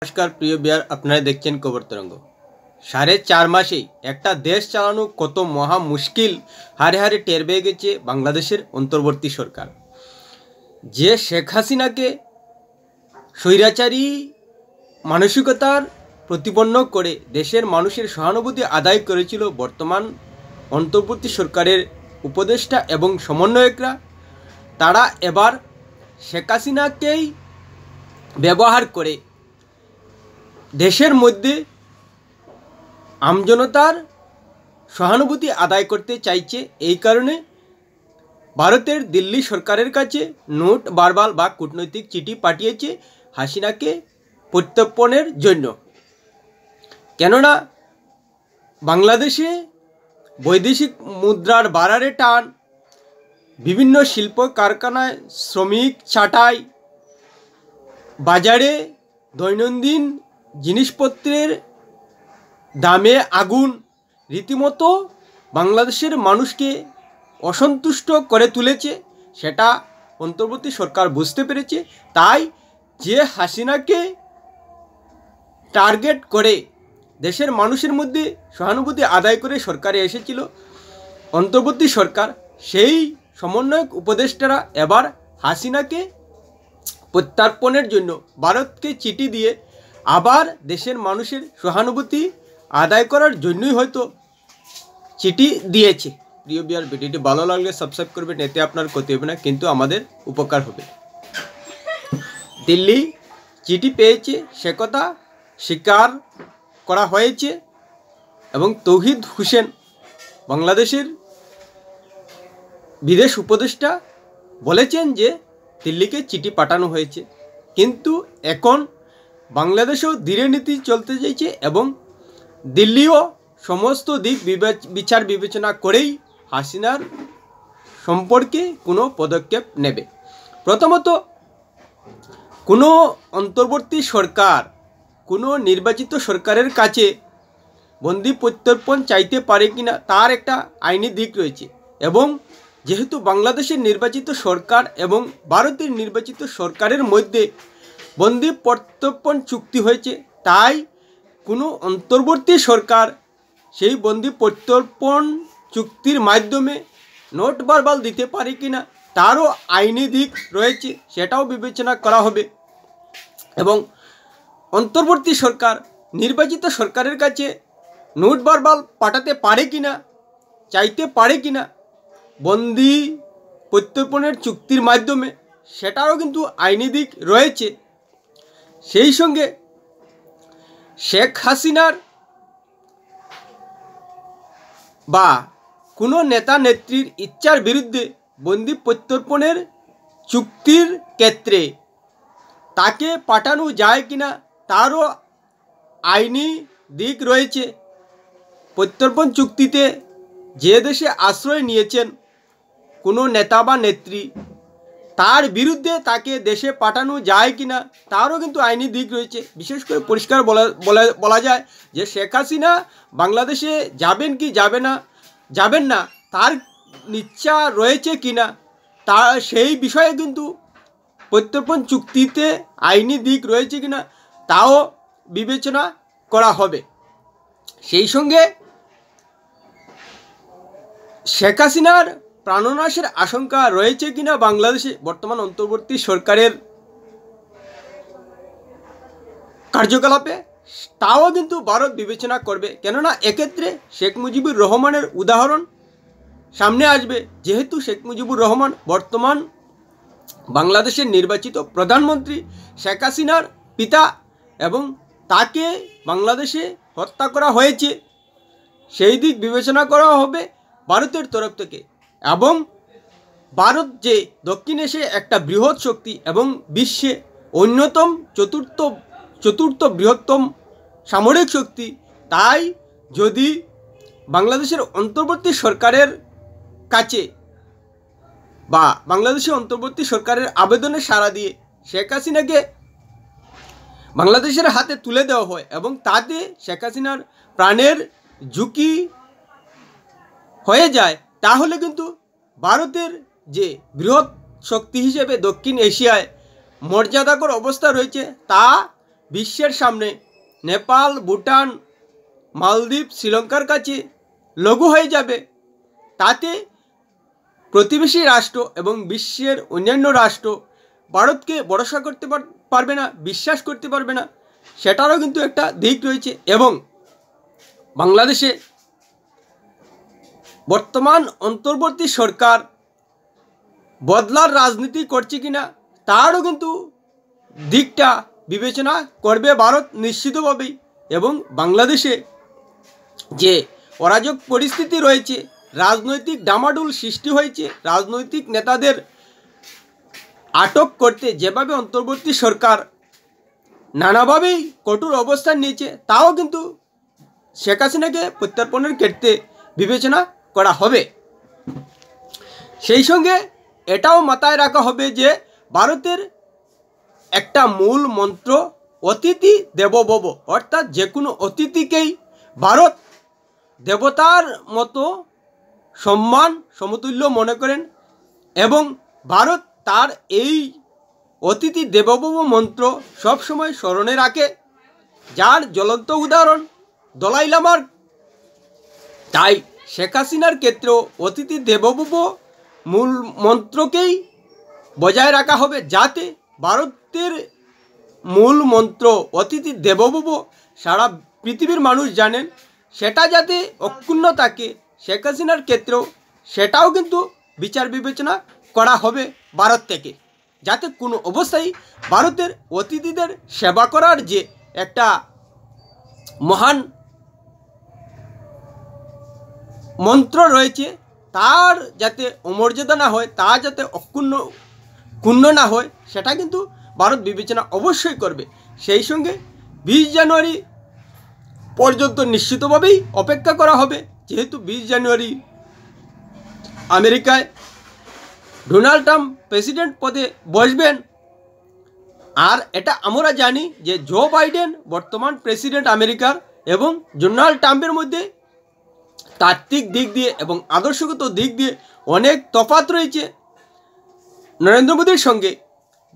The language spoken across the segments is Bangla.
नमस्कार प्रिय बिहार আপনারা দেখছেন খবর তরঙ্গ। 4.5 মাসেই একটা দেশ চালানো কত মহা মুশকিল হারে হারে টের পেয়ে গেছে বাংলাদেশের অন্তর্বর্তী সরকার। যে শেখ হাসিনাকে স্বৈরাচারী মানসিকতার প্রতিপন্ন করে দেশের মানুষের সহানুভূতি আদায় করেছিল বর্তমান অন্তর্বর্তী সরকারের উপদেষ্টা এবং সমন্বয়করা, তারা এবার শেখ হাসিনাকেই ব্যবহার করে দেশের মধ্যে আমজনতার সহানুভূতি আদায় করতে চাইছে। এই কারণে ভারতের দিল্লি সরকারের কাছে নোট বারবার বা কূটনৈতিক চিঠি পাঠিয়েছে হাসিনাকে প্রত্যর্পণের জন্য। কেননা বাংলাদেশে বৈদেশিক মুদ্রার বাড়ারে টান, বিভিন্ন শিল্প কারখানায় শ্রমিক ছাঁটাই, বাজারে দৈনন্দিন জিনিসপত্রের দামে আগুন রীতিমতো বাংলাদেশের মানুষকে অসন্তুষ্ট করে তুলেছে। সেটা অন্তর্বর্তী সরকার বুঝতে পেরেছে। তাই যে হাসিনাকে টার্গেট করে দেশের মানুষের মধ্যে সহানুভূতি আদায় করে সরকারে এসেছিল অন্তর্বর্তী সরকার, সেই সমন্বয়ক উপদেষ্টারা এবার হাসিনাকে প্রত্যর্পণের জন্য ভারতকে চিঠি দিয়ে আবার দেশের মানুষের সহানুভূতি আদায় করার জন্যই হয়তো চিঠি দিয়েছে। প্রিয় বিহার, ভিডিওটি ভালো লাগলে সাবস্ক্রাইব করবেন, এতে আপনার ক্ষতি হবে না কিন্তু আমাদের উপকার হবে। দিল্লি চিঠি পেয়েছে সে কথা স্বীকার করা হয়েছে এবং তৌহিদ হোসেন বাংলাদেশের বিদেশ উপদেষ্টা বলেছেন যে দিল্লিকে চিঠি পাঠানো হয়েছে, কিন্তু এখন বাংলাদেশেও ধীরে নীতি চলতে চাইছে এবং দিল্লিও সমস্ত দিক বিচার বিবেচনা করেই হাসিনার সম্পর্কে কোনো পদক্ষেপ নেবে। প্রথমত, কোনো অন্তর্বর্তী সরকার কোনো নির্বাচিত সরকারের কাছে বন্দি প্রত্যর্পণ চাইতে পারে কিনা তার একটা আইনি দিক রয়েছে, এবং যেহেতু বাংলাদেশের নির্বাচিত সরকার এবং ভারতের নির্বাচিত সরকারের মধ্যে বন্দি প্রত্যর্পণ চুক্তি হয়েছে, তাই কোনো অন্তর্বর্তী সরকার সেই বন্দি প্রত্যর্পণ চুক্তির মাধ্যমে নোট বারবার দিতে পারে কিনা তারও আইনি দিক রয়েছে, সেটাও বিবেচনা করা হবে। এবং অন্তর্বর্তী সরকার নির্বাচিত সরকারের কাছে নোট বারবার পাঠাতে পারে কিনা, চাইতে পারে কিনা বন্দি প্রত্যর্পণের চুক্তির মাধ্যমে, সেটারও কিন্তু আইনি দিক রয়েছে। সেই সঙ্গে শেখ হাসিনার বা কোনো নেতা নেত্রীর ইচ্ছার বিরুদ্ধে বন্দি প্রত্যর্পণের চুক্তির ক্ষেত্রে তাকে পাঠানো যায় কিনা তারও আইনি দিক রয়েছে। প্রত্যর্পণ চুক্তিতে যে দেশে আশ্রয় নিয়েছেন কোনো নেতা বা নেত্রী, তার বিরুদ্ধে তাকে দেশে পাঠানো যায় কিনা তারও কিন্তু আইনি দিক রয়েছে। বিশেষ করে পরিষ্কার বলা যায় যে শেখ হাসিনা বাংলাদেশে যাবেন কি যাবেন না তার ইচ্ছা রয়েছে কিনা তা সেই বিষয়ে কিন্তু প্রত্যর্পণ চুক্তিতে আইনি দিক রয়েছে কিনা তাও বিবেচনা করা হবে। সেই সঙ্গে শেখ হাসিনার প্রাণনাশের আশঙ্কা রয়েছে কিনা বাংলাদেশে বর্তমান অন্তর্বর্তী সরকারের কার্যকলাপে, তাও কিন্তু ভারত বিবেচনা করবে। কেননা এক্ষেত্রে শেখ মুজিবুর রহমানের উদাহরণ সামনে আসবে, যেহেতু শেখ মুজিবুর রহমান বর্তমান বাংলাদেশের নির্বাচিত প্রধানমন্ত্রী, শেখ হাসিনার পিতা, এবং তাকে বাংলাদেশে হত্যা করা হয়েছে। সেই দিক বিবেচনা করা হবে ভারতের তরফ থেকে। এবং ভারত যে দক্ষিণ এশিয়ায় একটা বৃহৎ শক্তি এবং বিশ্বে অন্যতম চতুর্থ বৃহত্তম সামরিক শক্তি, তাই যদি বাংলাদেশের অন্তর্বর্তী সরকারের কাছে বা বাংলাদেশের অন্তর্বর্তী সরকারের আবেদনে সাড়া দিয়ে শেখ হাসিনাকে বাংলাদেশের হাতে তুলে দেওয়া হয় এবং তাতে শেখ হাসিনার প্রাণের ঝুঁকি হয়ে যায়, তাহলে কিন্তু ভারতের যে বৃহৎ শক্তি হিসেবে দক্ষিণ এশিয়ায় মর্যাদাকর অবস্থা রয়েছে তা বিশ্বের সামনে নেপাল, ভুটান, মালদ্বীপ, শ্রীলঙ্কার কাছে লঘু হয়ে যাবে, তাতে প্রতিবেশী রাষ্ট্র এবং বিশ্বের অন্যান্য রাষ্ট্র ভারতকে ভরসা করতে পারবে না, বিশ্বাস করতে পারবে না, সেটারও কিন্তু একটা দিক রয়েছে। এবং বাংলাদেশে বর্তমান অন্তর্বর্তী সরকার বদলার রাজনীতি করছে কিনা তারও কিন্তু দিকটা বিবেচনা করবে ভারত নিশ্চিতভাবেই। এবং বাংলাদেশে যে অরাজক পরিস্থিতি রয়েছে, রাজনৈতিক ডামাডোল সৃষ্টি হয়েছে, রাজনৈতিক নেতাদের আটক করতে যেভাবে অন্তর্বর্তী সরকার নানাভাবেই কঠোর অবস্থান নিয়েছে, তাও কিন্তু শেখ হাসিনাকে প্রত্যর্পণের ক্ষেত্রে বিবেচনা করা হবে। সেই সঙ্গে এটাও মাথায় রাখা হবে যে ভারতের একটা মূল মন্ত্র অতিথি দেবো ভব, অর্থাৎ যে কোনো অতিথিকেই ভারত দেবতার মতো সম্মান সমতুল্য মনে করেন এবং ভারত তার এই অতিথি দেবভব মন্ত্র সবসময় স্মরণে রাখে, যার জ্বলন্ত উদাহরণ দলাই লামার। তাই শেখ হাসিনার ক্ষেত্রেও অতিথি দেবভব মূল মন্ত্রকেই বজায় রাখা হবে, যাতে ভারতের মূল মন্ত্র অতিথি দেবভব সারা পৃথিবীর মানুষ জানেন, সেটা যাতে অক্ষুণ্ণ থাকে। শেখ হাসিনার ক্ষেত্রেও সেটাও কিন্তু বিচার বিবেচনা করা হবে ভারত থেকে, যাতে কোনো অবস্থায় ভারতের অতিথিদের সেবা করার যে একটা মহান মন্ত্র রয়েছে তার যাতে অমর্যাদা না হয়, তা যাতে ক্ষুণ্ণ না হয়, সেটা কিন্তু ভারত বিবেচনা অবশ্যই করবে। সেই সঙ্গে 20 জানুয়ারি পর্যন্ত নিশ্চিতভাবেই অপেক্ষা করা হবে, যেহেতু 20 জানুয়ারি আমেরিকায় ডোনাল্ড ট্রাম্প প্রেসিডেন্ট পদে বসবেন। আর এটা আমরা জানি যে জো বাইডেন বর্তমান প্রেসিডেন্ট আমেরিকার, এবং ডোনাল্ড ট্রাম্পের মধ্যে তাত্ত্বিক দিক দিয়ে এবং আদর্শগত দিক দিয়ে অনেক তফাৎ রয়েছে নরেন্দ্র মোদীর সঙ্গে।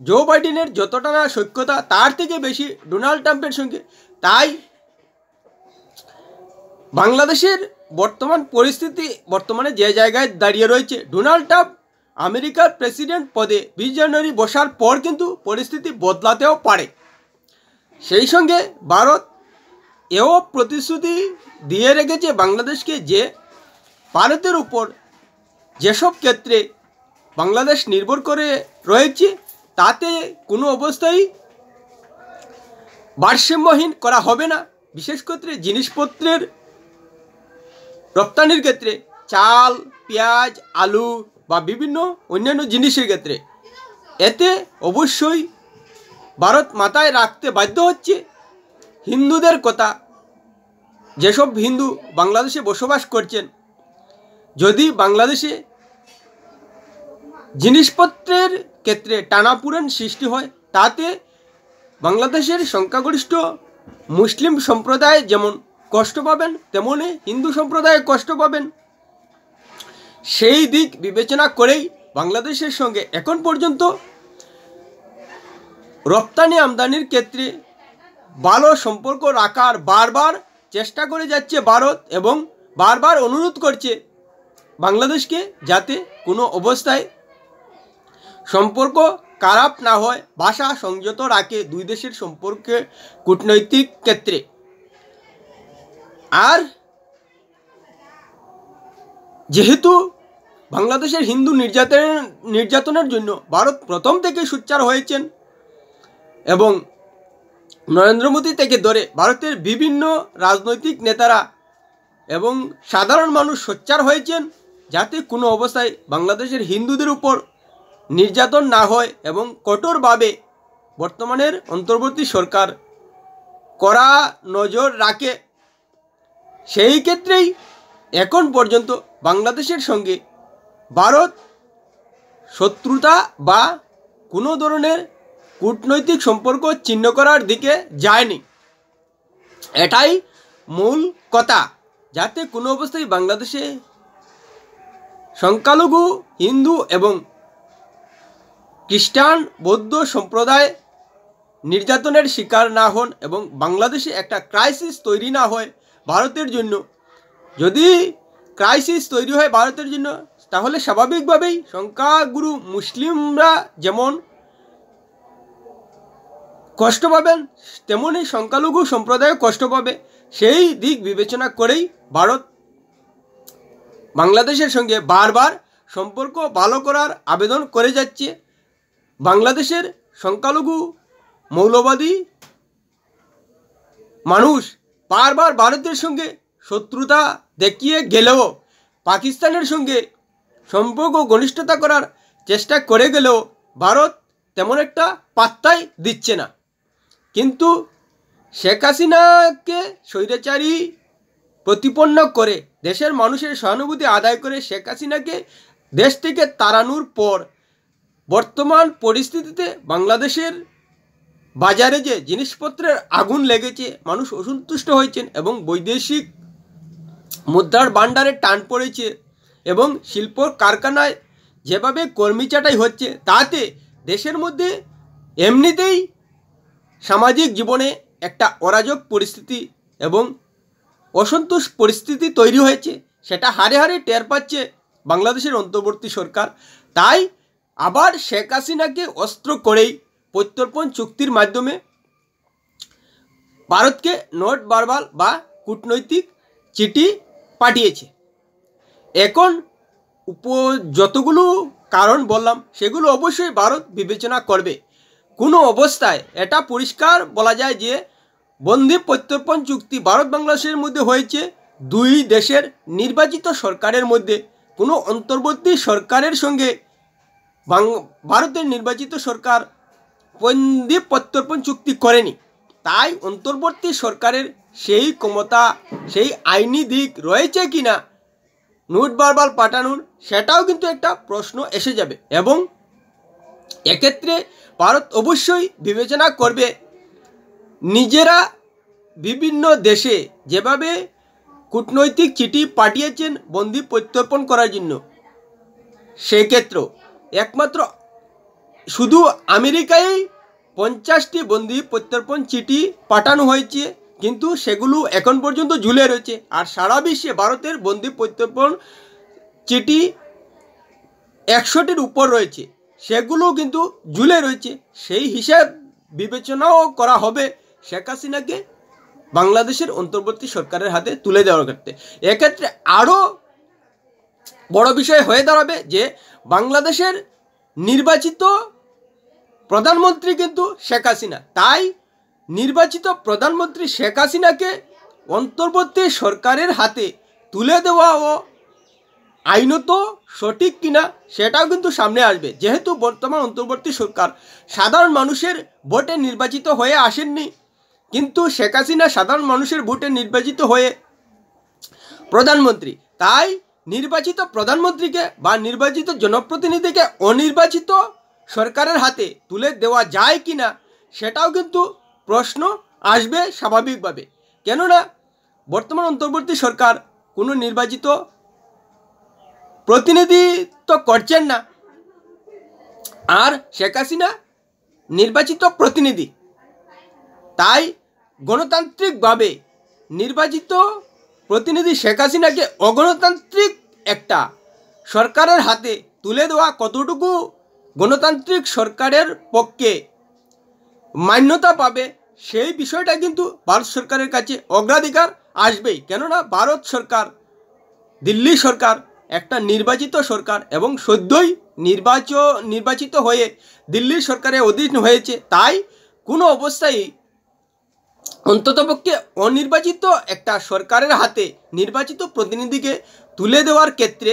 জো বাইডেনের যতটা না সখ্যতা, তার থেকে বেশি ডোনাল্ড ট্রাম্পের সঙ্গে। তাই বাংলাদেশের বর্তমান পরিস্থিতি বর্তমানে যে জায়গায় দাঁড়িয়ে রয়েছে, ডোনাল্ড ট্রাম্প আমেরিকার প্রেসিডেন্ট পদে 20 জানুয়ারি বসার পর কিন্তু পরিস্থিতি বদলাতেও পারে। সেই সঙ্গে ভারত এও প্রতিশ্রুতি দিয়ে রেখেছে বাংলাদেশকে যে ভারতের উপর যেসব ক্ষেত্রে বাংলাদেশ নির্ভর করে রয়েছে তাতে কোনো অবস্থায় ভারসাম্যহীন করা হবে না। বিশেষ করে জিনিসপত্রের রপ্তানির ক্ষেত্রে চাল, পেঁয়াজ, আলু বা বিভিন্ন অন্যান্য জিনিসের ক্ষেত্রে এতে অবশ্যই ভারত মাথায় রাখতে বাধ্য হচ্ছে হিন্দুদের কথা। যেসব হিন্দু বাংলাদেশে বসবাস করছেন, যদি বাংলাদেশে জিনিসপত্রের ক্ষেত্রে টানাপোড়েন সৃষ্টি হয়, তাতে বাংলাদেশের সংখ্যাগরিষ্ঠ মুসলিম সম্প্রদায় যেমন কষ্ট পাবেন, তেমনি হিন্দু সম্প্রদায় কষ্ট পাবেন। সেই দিক বিবেচনা করেই বাংলাদেশের সঙ্গে এখন পর্যন্ত রপ্তানি আমদানির ক্ষেত্রে ভালো সম্পর্ক রাখার বারবার চেষ্টা করে যাচ্ছে ভারত, এবং বারবার অনুরোধ করছে বাংলাদেশকে যাতে কোনো অবস্থায় সম্পর্ক খারাপ না হয়, ভাষা সংযত রাখে দুই দেশের সম্পর্কে কূটনৈতিক ক্ষেত্রে। আর যেহেতু বাংলাদেশের হিন্দু নির্যাতনের জন্য ভারত প্রথম থেকে সোচ্চার হয়েছেন, এবং নরেন্দ্র মোদী থেকে ধরে ভারতের বিভিন্ন রাজনৈতিক নেতারা এবং সাধারণ মানুষ সোচ্চার হয়েছেন যাতে কোনো অবস্থায় বাংলাদেশের হিন্দুদের উপর নির্যাতন না হয়, এবং কঠোরভাবে বর্তমানের অন্তর্বর্তী সরকার কড়া নজর রাখে। সেই ক্ষেত্রেই এখন পর্যন্ত বাংলাদেশের সঙ্গে ভারত শত্রুতা বা কোনো ধরনের কূটনৈতিক সম্পর্ক ছিন্ন করার দিকে যায়নি। এটাই মূল কথা, যাতে কোনো অবস্থায় বাংলাদেশে সংখ্যালঘু হিন্দু এবং খ্রিস্টান বৌদ্ধ সম্প্রদায় নির্যাতনের শিকার না হন এবং বাংলাদেশে একটা ক্রাইসিস তৈরি না হয় ভারতের জন্য। যদি ক্রাইসিস তৈরি হয় ভারতের জন্য, তাহলে স্বাভাবিকভাবেই সংখ্যাগুরু মুসলিমরা যেমন কষ্ট পাবেন, তেমনি সংখ্যালঘু সম্প্রদায় কষ্ট পাবে। সেই দিক বিবেচনা করেই ভারত বাংলাদেশের সঙ্গে বারবার সম্পর্ক ভালো করার আবেদন করে যাচ্ছে। বাংলাদেশের সংখ্যালঘু মৌলবাদী মানুষ বারবার ভারতের সঙ্গে শত্রুতা দেখিয়ে গেলেও, পাকিস্তানের সঙ্গে সম্পর্ক ঘনিষ্ঠতা করার চেষ্টা করে গেলেও ভারত তেমন একটা পাত্তাই দিচ্ছে না। কিন্তু শেখ হাসিনাকে স্বৈরাচারী প্রতিপন্ন করে দেশের মানুষের সহানুভূতি আদায় করে শেখ হাসিনাকে দেশ থেকে তাড়ানোর পর বর্তমান পরিস্থিতিতে বাংলাদেশের বাজারে যে জিনিসপত্রের আগুন লেগেছে, মানুষ অসন্তুষ্ট হয়েছেন এবং বৈদেশিক মুদ্রার ভাণ্ডারে টান পড়েছে এবং শিল্প কারখানায় যেভাবে কর্মী ছাঁটাই হচ্ছে, তাতে দেশের মধ্যে এমনিতেই সামাজিক জীবনে একটা অরাজক পরিস্থিতি এবং অসন্তোষ পরিস্থিতি তৈরি হয়েছে। সেটা হারে হারে টের পাচ্ছে বাংলাদেশের অন্তর্বর্তী সরকার। তাই আবার শেখ হাসিনাকে অস্ত্র করেই প্রত্যর্পণ চুক্তির মাধ্যমে ভারতকে নট ভার্বাল বা কূটনৈতিক চিঠি পাঠিয়েছে। এখন যতগুলো কারণ বললাম সেগুলো অবশ্যই ভারত বিবেচনা করবে। কোনো অবস্থায় এটা পরিষ্কার বলা যায় যে বন্দি প্রত্যর্পণ চুক্তি ভারত বাংলাদেশের মধ্যে হয়েছে দুই দেশের নির্বাচিত সরকারের মধ্যে। কোনো অন্তর্বর্তী সরকারের সঙ্গে ভারতের নির্বাচিত সরকার বন্দি প্রত্যর্পণ চুক্তি করেনি। তাই অন্তর্বর্তী সরকারের সেই ক্ষমতা, সেই আইনি দিক রয়েছে কি না নোট ভার্বাল পাঠানোর, সেটাও কিন্তু একটা প্রশ্ন এসে যাবে। এবং এক্ষেত্রে ভারত অবশ্যই বিবেচনা করবে নিজেরা বিভিন্ন দেশে যেভাবে কূটনৈতিক চিঠি পাঠিয়েছেন বন্দি প্রত্যর্পণ করার জন্য, সেক্ষেত্রেও একমাত্র শুধু আমেরিকায় 50টি বন্দি প্রত্যর্পণ চিঠি পাঠানো হয়েছে, কিন্তু সেগুলো এখন পর্যন্ত ঝুলে রয়েছে। আর সারা বিশ্বে ভারতের বন্দি প্রত্যর্পণ চিঠি 100টির উপর রয়েছে, সেগুলো কিন্তু ঝুলে রয়েছে। সেই হিসাব বিবেচনাও করা হবে শেখ হাসিনাকে বাংলাদেশের অন্তর্বর্তী সরকারের হাতে তুলে দেওয়ার ক্ষেত্রে। এক্ষেত্রে আরও বড় বিষয় হয়ে দাঁড়াবে যে বাংলাদেশের নির্বাচিত প্রধানমন্ত্রী কিন্তু শেখ হাসিনা। তাই নির্বাচিত প্রধানমন্ত্রী শেখ হাসিনাকে অন্তর্বর্তী সরকারের হাতে তুলে দেওয়াও আইনত সঠিক কিনা সেটাও কিন্তু সামনে আসবে। যেহেতু বর্তমান অন্তর্বর্তী সরকার সাধারণ মানুষের ভোটে নির্বাচিত হয়ে আসেননি, কিন্তু শেখ হাসিনা সাধারণ মানুষের ভোটে নির্বাচিত হয়ে প্রধানমন্ত্রী। তাই নির্বাচিত প্রধানমন্ত্রীকে বা নির্বাচিত জনপ্রতিনিধিকে অনির্বাচিত সরকারের হাতে তুলে দেওয়া যায় কি না সেটাও কিন্তু প্রশ্ন আসবে স্বাভাবিকভাবে। কেননা বর্তমান অন্তর্বর্তী সরকার কোনো নির্বাচিত প্রতিনিধিত্ব করছেন না, আর শেখ হাসিনা নির্বাচিত প্রতিনিধি। তাই গণতান্ত্রিকভাবে নির্বাচিত প্রতিনিধি শেখ হাসিনাকে অগণতান্ত্রিক একটা সরকারের হাতে তুলে দেওয়া কতটুকু গণতান্ত্রিক সরকারের পক্ষে মান্যতা পাবে, সেই বিষয়টা কিন্তু ভারত সরকারের কাছে অগ্রাধিকার আসবেই। কেননা ভারত সরকার, দিল্লি সরকার একটা নির্বাচিত সরকার এবং সদ্যই নির্বাচিত হয়ে দিল্লির সরকারের অধীন হয়েছে। তাই কোনো অবস্থায় অন্ততপক্ষে অনির্বাচিত একটা সরকারের হাতে নির্বাচিত প্রতিনিধিকে তুলে দেওয়ার ক্ষেত্রে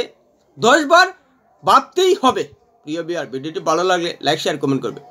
10 বার ভাবতেই হবে। প্রিয় ভিউয়ার, ভিডিওটি ভালো লাগলে লাইক শেয়ার কমেন্ট করবে।